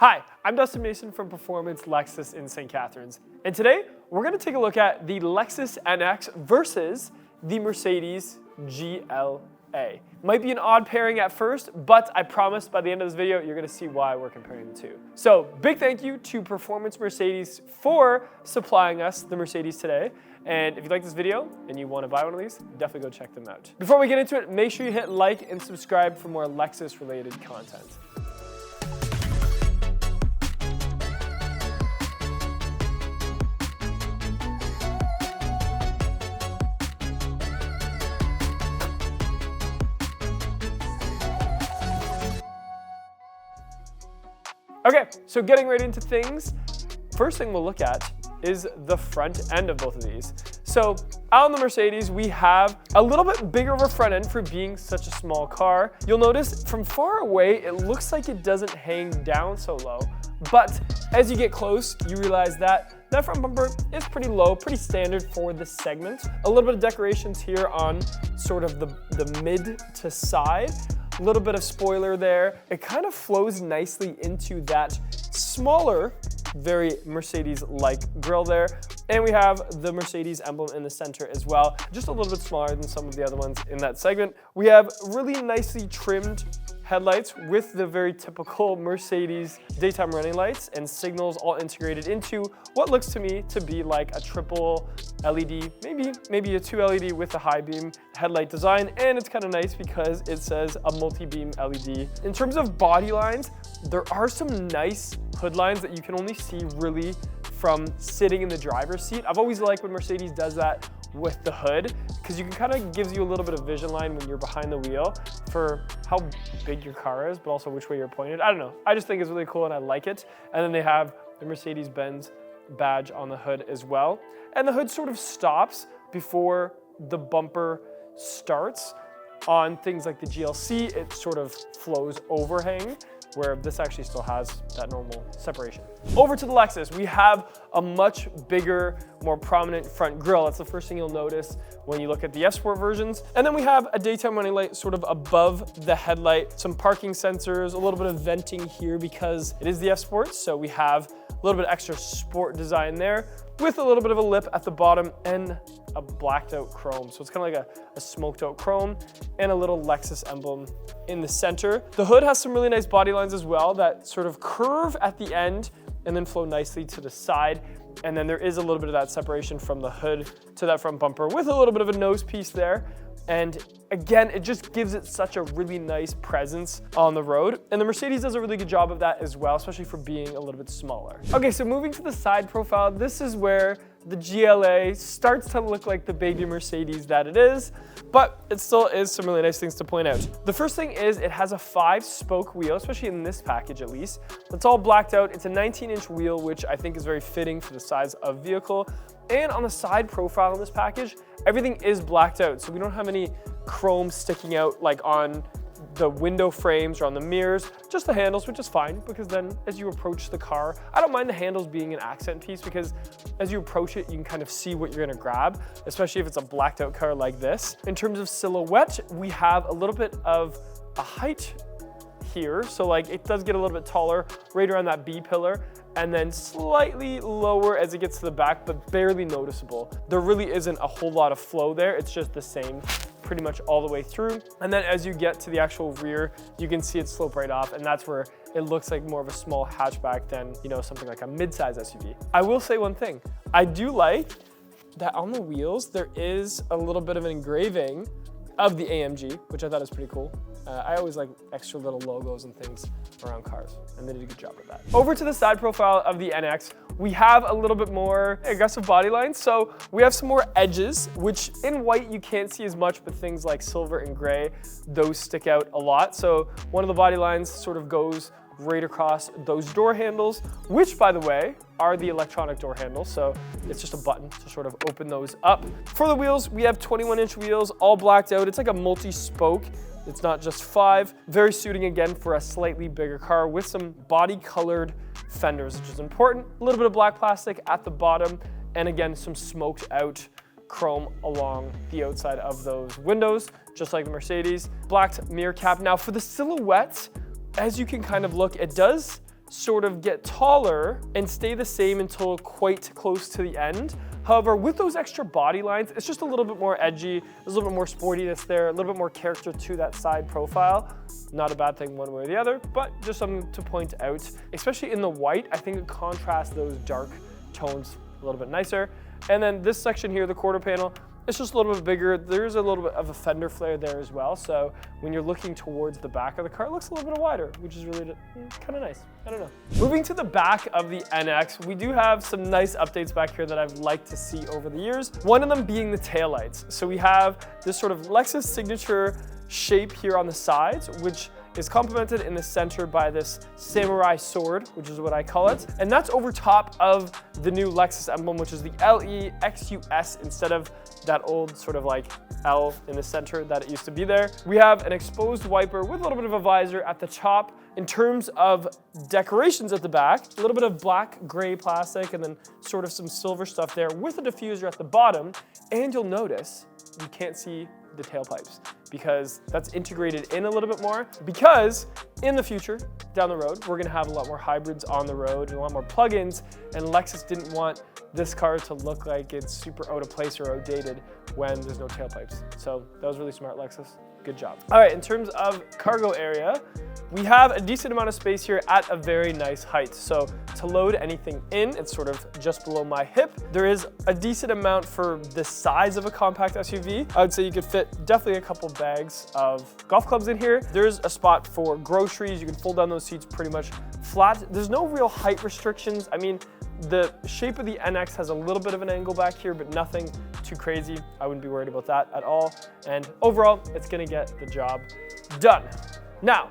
Hi, I'm Dustin Mason from Performance Lexus in St. Catharines, and today we're going to take a look at the Lexus NX versus the Mercedes GLA. Might be an odd pairing at first, but I promise by the end of this video you're going to see why we're comparing the two. So big thank you to Performance Mercedes for supplying us the Mercedes today. And if you like this video and you want to buy one of these, definitely go check them out. Before we get into it, make sure you hit like and subscribe for more Lexus related content. Okay, so getting right into things, first thing we'll look at is the front end of both of these. So on the Mercedes, we have a little bit bigger of a front end for being such a small car. You'll notice from far away, it looks like it doesn't hang down so low, but as you get close, you realize that that front bumper is pretty low, pretty standard for this segment. A little bit of decorations here on sort of the mid to side. A little bit of spoiler there. It kind of flows nicely into that smaller, very Mercedes-like grille there. And we have the Mercedes emblem in the center as well, just a little bit smaller than some of the other ones in that segment. We have really nicely trimmed headlights with the very typical Mercedes daytime running lights and signals all integrated into what looks to me to be like a triple LED, maybe a 2 LED with a high beam headlight design. And it's kind of nice because it says a multi-beam LED. In terms of body lines, there are some nice hood lines that you can only see really from sitting in the driver's seat. I've always liked when Mercedes does that with the hood, because you can kind of gives you a little bit of vision line when you're behind the wheel for how big your car is, but also which way you're pointed. I don't know. I just think it's really cool and I like it. And then they have the Mercedes-Benz badge on the hood as well. And the hood sort of stops before the bumper starts. On things like the GLC, it sort of flows overhang, where this actually still has that normal separation. Over to the Lexus, we have a much bigger, more prominent front grille. That's the first thing you'll notice when you look at the F-Sport versions. And then we have a daytime running light sort of above the headlight, some parking sensors, a little bit of venting here because it is the F-Sport, so we have a little bit extra sport design there with a little bit of a lip at the bottom and a blacked out chrome. So it's kind of like a smoked out chrome and a little Lexus emblem in the center. The hood has some really nice body lines as well that sort of curve at the end and then flow nicely to the side. And then there is a little bit of that separation from the hood to that front bumper with a little bit of a nose piece there. And again, it just gives it such a really nice presence on the road. And the Mercedes does a really good job of that as well, especially for being a little bit smaller. Okay, so moving to the side profile, this is where the GLA starts to look like the baby Mercedes that it is, but it still is some really nice things to point out. The first thing is it has a 5-spoke wheel, especially in this package at least. It's all blacked out. It's a 19-inch wheel, which I think is very fitting for the size of vehicle. And on the side profile in this package, everything is blacked out. So we don't have any chrome sticking out like on the window frames or on the mirrors, just the handles, which is fine because then as you approach the car, I don't mind the handles being an accent piece because as you approach it, you can kind of see what you're gonna grab, especially if it's a blacked out car like this. In terms of silhouette, we have a little bit of a height here. So like it does get a little bit taller right around that B pillar and then slightly lower as it gets to the back, but barely noticeable. There really isn't a whole lot of flow there. It's just the same pretty much all the way through. And then as you get to the actual rear, you can see it slope right off. And that's where it looks like more of a small hatchback than, you know, something like a mid-size SUV. I will say one thing. I do like that on the wheels, there is a little bit of an engraving of the AMG, which I thought is pretty cool. I always like extra little logos and things around cars, and they did a good job with that. Over to the side profile of the NX, we have a little bit more aggressive body lines. So we have some more edges, which in white you can't see as much, but things like silver and gray, those stick out a lot. So one of the body lines sort of goes right across those door handles, which by the way, are the electronic door handles. So it's just a button to sort of open those up. For the wheels, we have 21-inch wheels, all blacked out. It's like a multi-spoke. It's not just 5. Very suiting again for a slightly bigger car with some body colored fenders, which is important. A little bit of black plastic at the bottom. And again, some smoked out chrome along the outside of those windows, just like the Mercedes. Blacked mirror cap. Now for the silhouette, as you can kind of look, it does sort of get taller and stay the same until quite close to the end. However, with those extra body lines, it's just a little bit more edgy, there's a little bit more sportiness there, a little bit more character to that side profile. Not a bad thing one way or the other, but just something to point out. Especially in the white, I think it contrasts those dark tones a little bit nicer. And then this section here, the quarter panel, it's just a little bit bigger. There's a little bit of a fender flare there as well. So when you're looking towards the back of the car, it looks a little bit wider, which is really kind of nice. I don't know. Moving to the back of the NX, we do have some nice updates back here that I've liked to see over the years. One of them being the taillights. So we have this sort of Lexus signature shape here on the sides, which is complemented in the center by this samurai sword, which is what I call it. And that's over top of the new Lexus emblem, which is the LEXUS instead of that old sort of like L in the center that it used to be there. We have an exposed wiper with a little bit of a visor at the top. In terms of decorations at the back, a little bit of black gray plastic and then sort of some silver stuff there with a diffuser at the bottom. And you'll notice you can't see the tailpipes because that's integrated in a little bit more, because in the future, down the road, we're gonna have a lot more hybrids on the road and a lot more plugins, and Lexus didn't want this car to look like it's super out of place or outdated when there's no tailpipes. So that was really smart, Lexus. Good job. All right, in terms of cargo area, we have a decent amount of space here at a very nice height. So to load anything in, it's sort of just below my hip. There is a decent amount for the size of a compact SUV. I would say you could fit definitely a couple bags of golf clubs in here. There's a spot for groceries. You can fold down those seats pretty much flat. There's no real height restrictions. I mean, the shape of the NX has a little bit of an angle back here, but nothing too crazy. I wouldn't be worried about that at all. And overall, it's gonna get the job done. Now,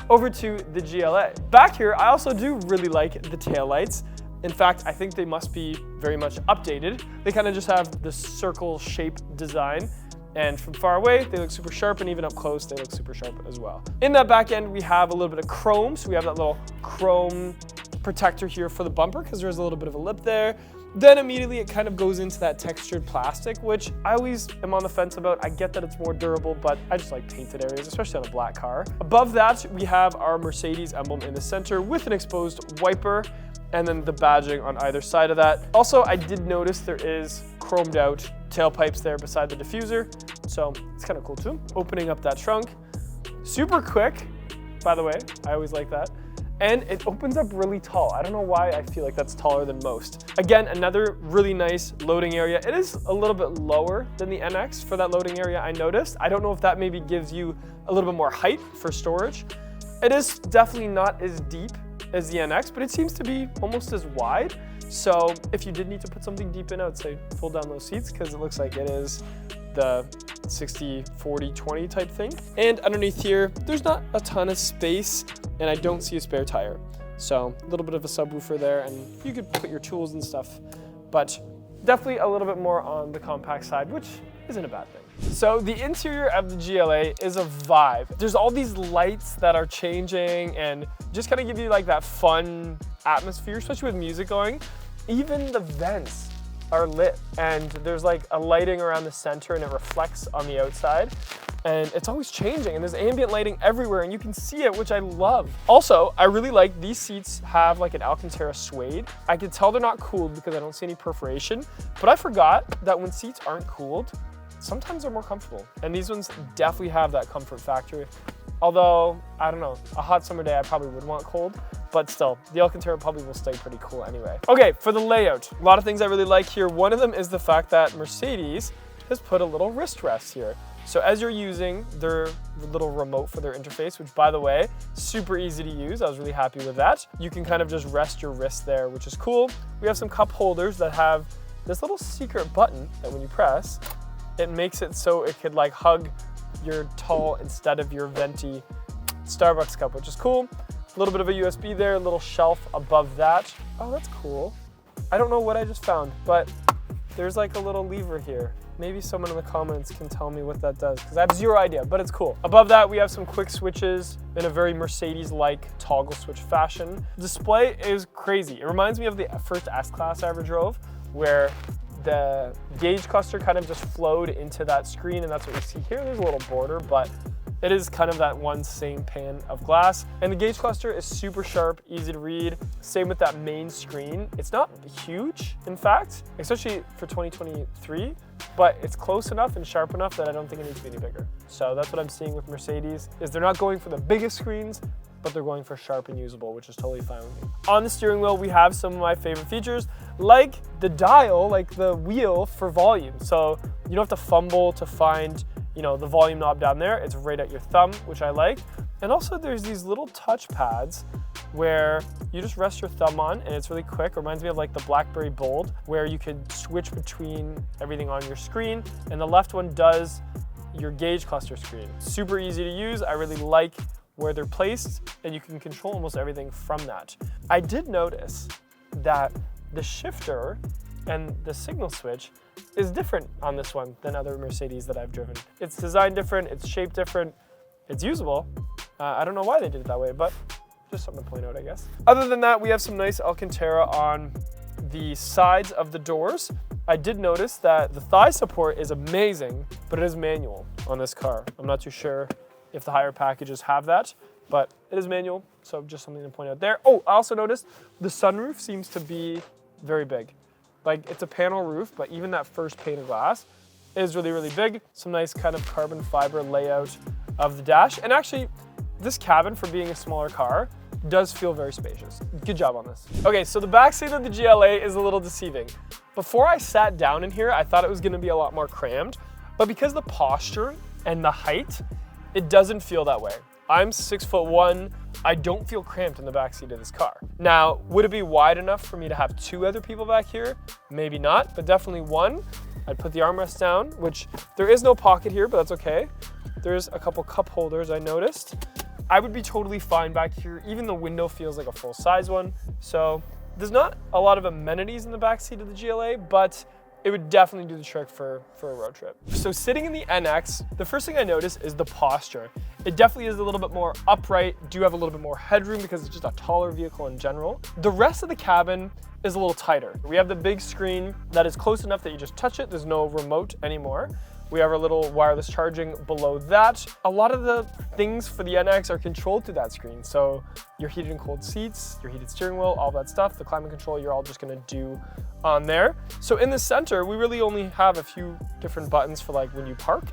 over to the GLA. Back here, I also do really like the taillights. In fact, I think they must be very much updated. They kind of just have this circle shape design. And from far away, they look super sharp, and even up close, they look super sharp as well. In that back end, we have a little bit of chrome. So we have that little chrome protector here for the bumper because there's a little bit of a lip there. Then immediately it kind of goes into that textured plastic, which I always am on the fence about. I get that it's more durable, but I just like painted areas, especially on a black car. Above that, we have our Mercedes emblem in the center with an exposed wiper, and then the badging on either side of that. Also, I did notice there is chromed out tailpipes there beside the diffuser, so it's kind of cool too. Opening up that trunk, super quick, by the way, I always like that. And it opens up really tall. I don't know why I feel like that's taller than most. Again, another really nice loading area. It is a little bit lower than the NX for that loading area, I noticed. I don't know if that maybe gives you a little bit more height for storage. It is definitely not as deep as the NX, but it seems to be almost as wide. So if you did need to put something deep in, I would say fold down those seats because it looks like it is the 60, 40, 20 type thing. And underneath here, there's not a ton of space, and I don't see a spare tire. So a little bit of a subwoofer there, and you could put your tools and stuff, but definitely a little bit more on the compact side, which isn't a bad thing. So the interior of the GLA is a vibe. There's all these lights that are changing and just kind of give you like that fun atmosphere, especially with music going. Even the vents are lit, and there's like a lighting around the center and it reflects on the outside, and it's always changing, and there's ambient lighting everywhere and you can see it, which I love. Also, I really like these seats have like an Alcantara suede. I can tell they're not cooled because I don't see any perforation, but I forgot that when seats aren't cooled, sometimes they're more comfortable, and these ones definitely have that comfort factor. Although, I don't know, a hot summer day I probably would want cold, but still, the Alcantara probably will stay pretty cool anyway. Okay, for the layout, a lot of things I really like here. One of them is the fact that Mercedes has put a little wrist rest here. So as you're using their little remote for their interface, which by the way, super easy to use, I was really happy with that. You can kind of just rest your wrist there, which is cool. We have some cup holders that have this little secret button that when you press, it makes it so it could like hug your tall instead of your venti Starbucks cup, which is cool. A little bit of a USB there, a little shelf above that. Oh, that's cool. I don't know what I just found, but there's like a little lever here. Maybe someone in the comments can tell me what that does, because I have zero idea, but it's cool. Above that, we have some quick switches in a very Mercedes-like toggle switch fashion. The display is crazy. It reminds me of the first S-Class I ever drove, where the gauge cluster kind of just flowed into that screen, and that's what we see here. There's a little border, but It is kind of that one same pane of glass. And the gauge cluster is super sharp, easy to read. Same with that main screen. It's not huge, in fact, especially for 2023, but it's close enough and sharp enough that I don't think it needs to be any bigger. So that's what I'm seeing with Mercedes, is they're not going for the biggest screens, but they're going for sharp and usable, which is totally fine with me. On the steering wheel, we have some of my favorite features, like the dial, like the wheel for volume. So you don't have to fumble to find, the volume knob down there. It's right at your thumb, which I like. And also there's these little touch pads where you just rest your thumb on and it's really quick. It reminds me of like the BlackBerry Bold, where you could switch between everything on your screen, and the left one does your gauge cluster screen. Super easy to use. I really like where they're placed, and you can control almost everything from that. I did notice that the shifter and the signal switch is different on this one than other Mercedes that I've driven. It's designed different, it's shaped different, it's usable. I don't know why they did it that way, but just something to point out, I guess. Other than that, we have some nice Alcantara on the sides of the doors. I did notice that the thigh support is amazing, but it is manual on this car. I'm not too sure if the higher packages have that, but it is manual, so just something to point out there. Oh, I also noticed the sunroof seems to be very big. Like, it's a panel roof, but even that first pane of glass is really, really big. Some nice kind of carbon fiber layout of the dash. And actually, this cabin, for being a smaller car, does feel very spacious. Good job on this. Okay, so the backseat of the GLA is a little deceiving. Before I sat down in here, I thought it was gonna be a lot more crammed, but because the posture and the height, it doesn't feel that way. I'm 6'1". I don't feel cramped in the backseat of this car. Now, would it be wide enough for me to have two other people back here? Maybe not, but definitely one. I'd put the armrest down, which there is no pocket here, but that's okay. There's a couple cup holders I noticed. I would be totally fine back here. Even the window feels like a full-size one. So there's not a lot of amenities in the backseat of the GLA, but it would definitely do the trick for a road trip. So sitting in the NX, the first thing I notice is the posture. It definitely is a little bit more upright, do have a little bit more headroom because it's just a taller vehicle in general. The rest of the cabin is a little tighter. We have the big screen that is close enough that you just touch it. There's no remote anymore. We have our little wireless charging below that. A lot of the things for the NX are controlled through that screen. So your heated and cold seats, your heated steering wheel, all that stuff, the climate control, you're all just gonna do on there. So in the center, we really only have a few different buttons for like when you park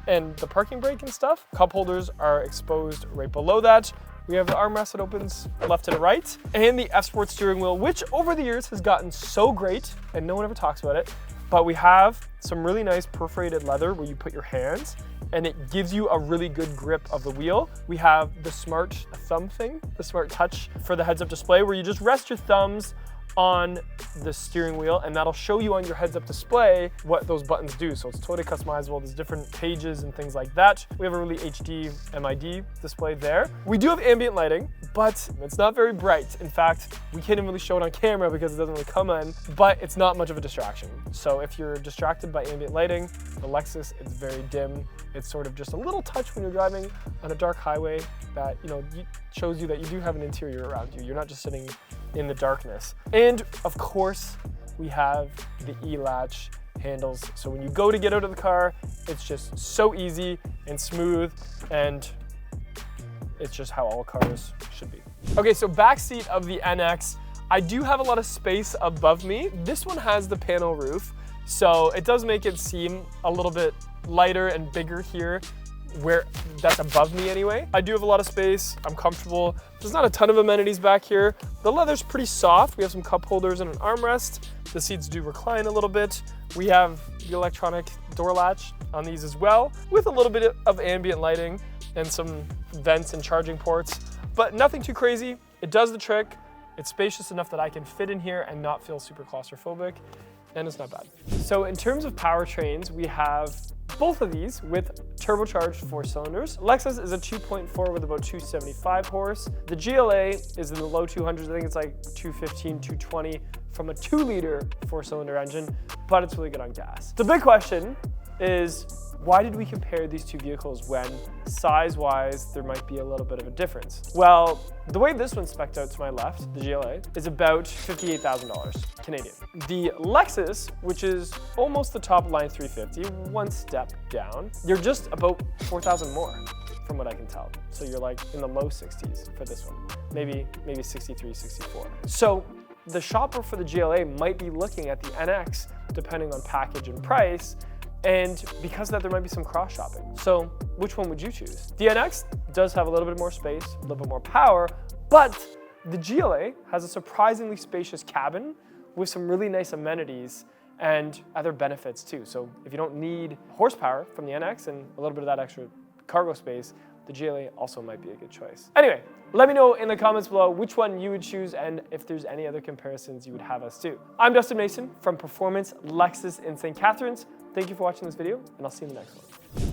and the parking brake and stuff. Cup holders are exposed right below that. We have the armrest that opens left and right, and the F-Sport steering wheel, which over the years has gotten so great, and no one ever talks about it. But we have some really nice perforated leather where you put your hands and it gives you a really good grip of the wheel. We have the smart thumb thing, the smart touch for the heads-up display where you just rest your thumbs on the steering wheel and that'll show you on your heads-up display what those buttons do. So it's totally customizable. There's different pages and things like that. We have a really HD MID display there. We do have ambient lighting, but it's not very bright. In fact, we can't even really show it on camera because it doesn't really come in, but it's not much of a distraction. So if you're distracted by ambient lighting, the Lexus, it's very dim. It's sort of just a little touch when you're driving on a dark highway that, shows you that you do have an interior around you. You're not just sitting in the darkness. And of course, we have the E-latch handles. So when you go to get out of the car, it's just so easy and smooth, and it's just how all cars should be. Okay, so backseat of the NX, I do have a lot of space above me. This one has the panel roof, so it does make it seem a little bit lighter and bigger here, where that's above me anyway. I do have a lot of space, I'm comfortable. There's not a ton of amenities back here. The leather's pretty soft. We have some cup holders and an armrest. The seats do recline a little bit. We have the electronic door latch on these as well, with a little bit of ambient lighting and some vents and charging ports, but nothing too crazy. It does the trick. It's spacious enough that I can fit in here and not feel super claustrophobic, and it's not bad. So in terms of powertrains, we have both of these with turbocharged 4 cylinders. Lexus is a 2.4 with about 275 horse. The GLA is in the low 200s. I think it's like 215, 220 from a 2-liter 4-cylinder engine, but it's really good on gas. The big question is, why did we compare these two vehicles when size-wise there might be a little bit of a difference? Well, the way this one's spec'd out to my left, the GLA, is about $58,000 Canadian. The Lexus, which is almost the top line 350, one step down, you're just about $4,000 more. from what I can tell. So you're like in the low 60s for this one, maybe 63, 64. So the shopper for the GLA might be looking at the NX depending on package and price, and because of that there might be some cross shopping. So which one would you choose? The NX does have a little bit more space, a little bit more power, but the GLA has a surprisingly spacious cabin with some really nice amenities and other benefits too. So if you don't need horsepower from the NX and a little bit of that extra cargo space, the GLA also might be a good choice. Anyway, let me know in the comments below which one you would choose and if there's any other comparisons you would have us do. I'm Dustin Mason from Performance Lexus in St. Catharines. Thank you for watching this video, and I'll see you in the next one.